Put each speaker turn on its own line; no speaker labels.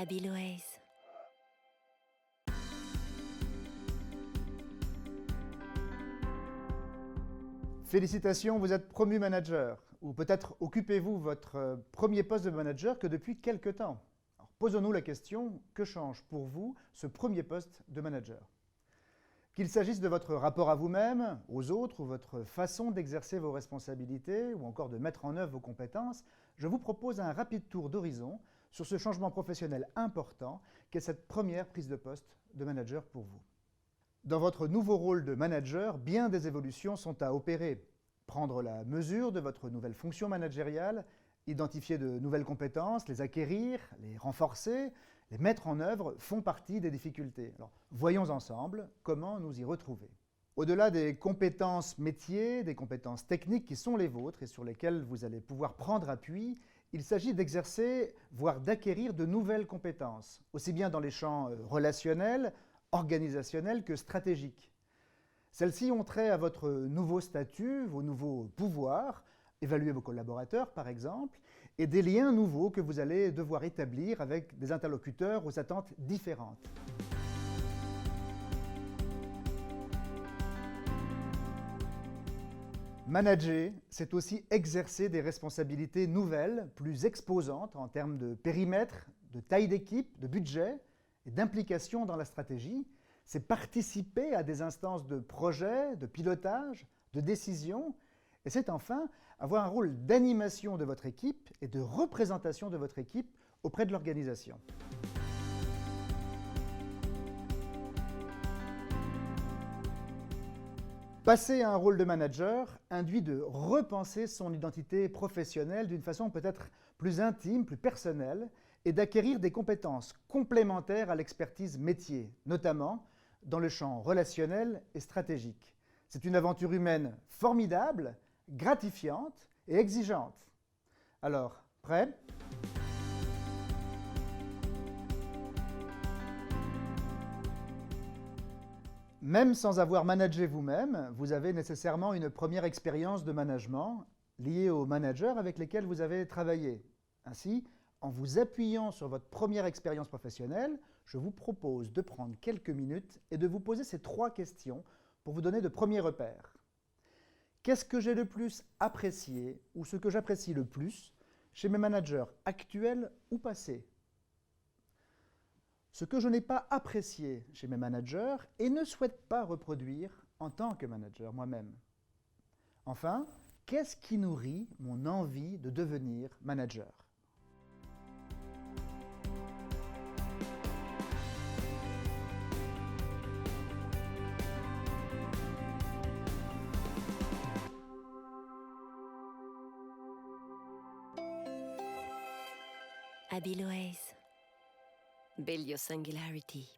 Abiloaise.
Félicitations, vous êtes promu manager. Ou peut-être occupez-vous votre premier poste de manager que depuis quelque temps. Alors, posons-nous la question, que change pour vous ce premier poste de manager? Qu'il s'agisse de votre rapport à vous-même, aux autres, ou votre façon d'exercer vos responsabilités, ou encore de mettre en œuvre vos compétences, je vous propose un rapide tour d'horizon sur ce changement professionnel important qu'est cette première prise de poste de manager pour vous. Dans votre nouveau rôle de manager, bien des évolutions sont à opérer. Prendre la mesure de votre nouvelle fonction managériale, identifier de nouvelles compétences, les acquérir, les renforcer, les mettre en œuvre font partie des difficultés. Alors, voyons ensemble comment nous y retrouver. Au-delà des compétences métiers, des compétences techniques qui sont les vôtres et sur lesquelles vous allez pouvoir prendre appui, il s'agit d'exercer, voire d'acquérir de nouvelles compétences, aussi bien dans les champs relationnels, organisationnels que stratégiques. Celles-ci ont trait à votre nouveau statut, vos nouveaux pouvoirs, évaluer vos collaborateurs par exemple, et des liens nouveaux que vous allez devoir établir avec des interlocuteurs aux attentes différentes. Manager, c'est aussi exercer des responsabilités nouvelles, plus exposantes en termes de périmètre, de taille d'équipe, de budget et d'implication dans la stratégie. C'est participer à des instances de projet, de pilotage, de décision. Et c'est enfin avoir un rôle d'animation de votre équipe et de représentation de votre équipe auprès de l'organisation. Passer à un rôle de manager induit de repenser son identité professionnelle d'une façon peut-être plus intime, plus personnelle, et d'acquérir des compétences complémentaires à l'expertise métier, notamment dans le champ relationnel et stratégique. C'est une aventure humaine formidable, gratifiante et exigeante. Alors, prêt ? Même sans avoir managé vous-même, vous avez nécessairement une première expérience de management liée aux managers avec lesquels vous avez travaillé. Ainsi, en vous appuyant sur votre première expérience professionnelle, je vous propose de prendre quelques minutes et de vous poser ces 3 questions pour vous donner de premiers repères. Qu'est-ce que j'ai le plus apprécié ou ce que j'apprécie le plus chez mes managers actuels ou passés ? Ce que je n'ai pas apprécié chez mes managers et ne souhaite pas reproduire en tant que manager moi-même. Enfin, qu'est-ce qui nourrit mon envie de devenir manager ?
Abiloaise. Build your singularity.